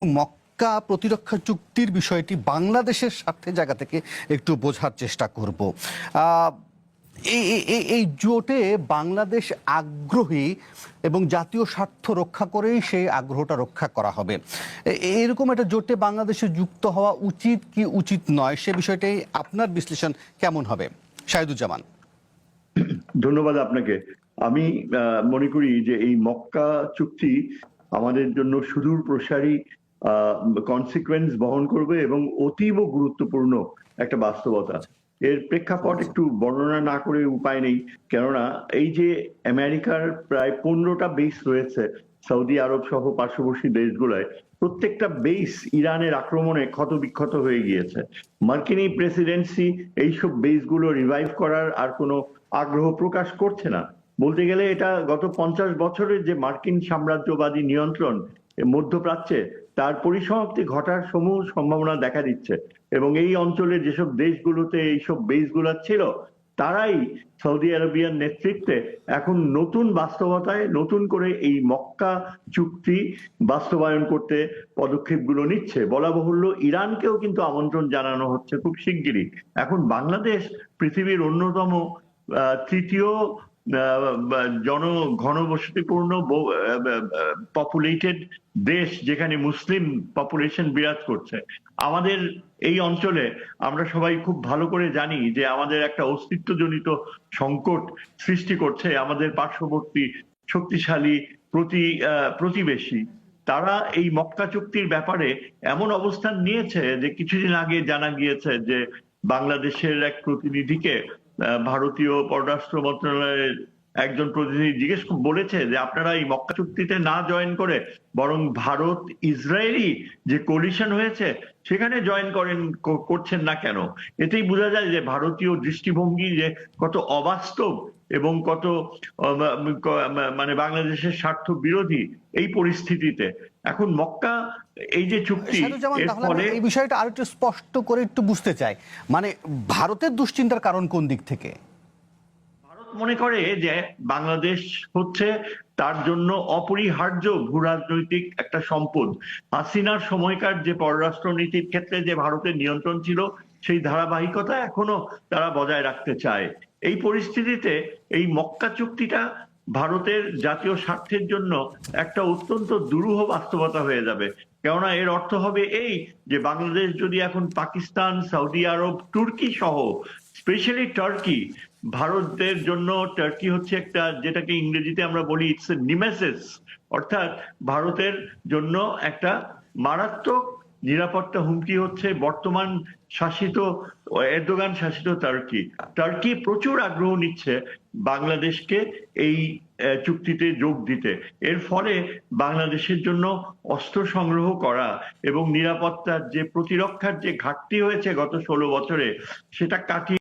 মক্কা প্রতিরক্ষা চুক্তির বিষয়টি বাংলাদেশের স্বার্থের জায়গা থেকে একটু বোঝার চেষ্টা করব। এই জোটে বাংলাদেশ আগ্রহী এবং জাতীয় স্বার্থ রক্ষা করেই সেই আগ্রহটা রক্ষা করা হবে। এরকম একটা জোটে বাংলাদেশে যুক্ত হওয়া উচিত কি উচিত নয়, সে বিষয়টাই আপনার বিশ্লেষণ কেমন হবে শাহিদুজ্জামান? ধন্যবাদ আপনাকে। আমি মনে করি যে এই মক্কা চুক্তি আমাদের জন্য সুদূর প্রসারী কনসিকুয়েন্স বহন করবে এবং অতীব গুরুত্বপূর্ণ একটা বাস্তবতা। এর প্রেক্ষাপট একটু বর্ণনা না করে উপায় নেই, কেননা এই যে আমেরিকার প্রায় 15টা বেস রয়েছে সৌদি আরব সহ পার্শ্ববর্তী দেশগুলোয়, প্রত্যেকটা বেস ইরানের আক্রমণে ক্ষত বিক্ষত হয়ে গিয়েছে। মার্কিন প্রেসিডেন্সি এইসব বেসগুলো রিভাইভ করার আর কোনো আগ্রহ প্রকাশ করছে না। বলতে গেলে এটা গত 50 বছরের যে মার্কিন সাম্রাজ্যবাদী নিয়ন্ত্রণ মধ্যপ্রাচ্যে, তার পরিসমাপ্তি ঘটার সমূহ সম্ভাবনা দেখা দিচ্ছে। এবং এই অঞ্চলের যেসব দেশগুলোতে এইসব বেসগুলো ছিল, তারাই সৌদি আরবিয়ান নেতৃত্বে এখন নতুন বাস্তবতায় নতুন করে এই মক্কা চুক্তি বাস্তবায়ন করতে পদক্ষেপগুলো নিচ্ছে। বলা বাহুল্য, ইরানকেও কিন্তু আমন্ত্রণ জানানো হচ্ছে খুব শিগগিরই। এখন বাংলাদেশ পৃথিবীর অন্যতম তৃতীয় ঘনবসতিপূর্ণ পপুলেটেড দেশ, যেখানে মুসলিম পপুলেশন বিরাজ করছে। আমাদের এই অঞ্চলে আমরা সবাই খুব ভালো করে জানি যে আমাদের একটা অস্তিত্বজনিত সংকট সৃষ্টি করছে আমাদের পার্শ্ববর্তী শক্তিশালী প্রতিবেশী। তারা এই মক্কা চুক্তির ব্যাপারে এমন অবস্থান নিয়েছে যে কিছুদিন আগে জানা গিয়েছে যে বাংলাদেশের এক প্রতিনিধিকে ভারতীয় পররাষ্ট্র মন্ত্রণালয়ের একজন প্রতিনিধি বলেছে যে আপনারা এই মক্কা চুক্তিতে না জয়েন করে বরং ভারত ইসরায়েলি যে কোলিশন হয়েছে সেখানে জয়েন করছেন না কেন। এতেই বোঝা যায় যে ভারতীয় দৃষ্টিভঙ্গি যে কত অবাস্তব এবং কত মানে বাংলাদেশের স্বার্থ বিরোধী এই পরিস্থিতিতে। এখন মক্কা এই যে চুক্তি, এর ফলে এই বিষয়টা আরেকটু স্পষ্ট করে একটু বুঝতে চাই, মানে ভারতের দুশ্চিন্তার কারণ কোন দিক থেকে? ভারত মনে করে যে বাংলাদেশ হচ্ছে তার জন্য অপরিহার্য ভূরাজনৈতিক একটা সম্পদ। হাসিনার সময়কার যে পররাষ্ট্রনীতির ক্ষেত্রে যে ভারতের নিয়ন্ত্রণ ছিল, সেই ধারাবাহিকতা এখনো তারা বজায় রাখতে চায়। এই পরিস্থিতিতে এই মক্কা চুক্তিটা ভারতের জাতীয় স্বার্থের জন্য একটা অত্যন্ত দুরূহ বাস্তবতা হয়ে যাবে। কেননা এর অর্থ হবে এই যে বাংলাদেশ যদি এখন পাকিস্তান, সৌদি আরব, তুর্কি সহ, স্পেশালি টার্কি, ভারতের জন্য টার্কি হচ্ছে একটা, যেটাকে ইংরেজিতে আমরা বলি ইটস এ নিমেসিস, অর্থাৎ ভারতের জন্য একটা মারাত্মক নিরাপত্তা হুমকি হচ্ছে বর্তমান শাসিত এরদোগান শাসিত টার্কি প্রচুর আগ্রহ নিচ্ছে বাংলাদেশকে এই চুক্তিতে যোগ দিতে। এর ফলে বাংলাদেশের জন্য অস্ত্র সংগ্রহ করা এবং নিরাপত্তার যে প্রতিরক্ষার যে ঘাটতি হয়েছে গত 16 বছরে, সেটা কাটিয়ে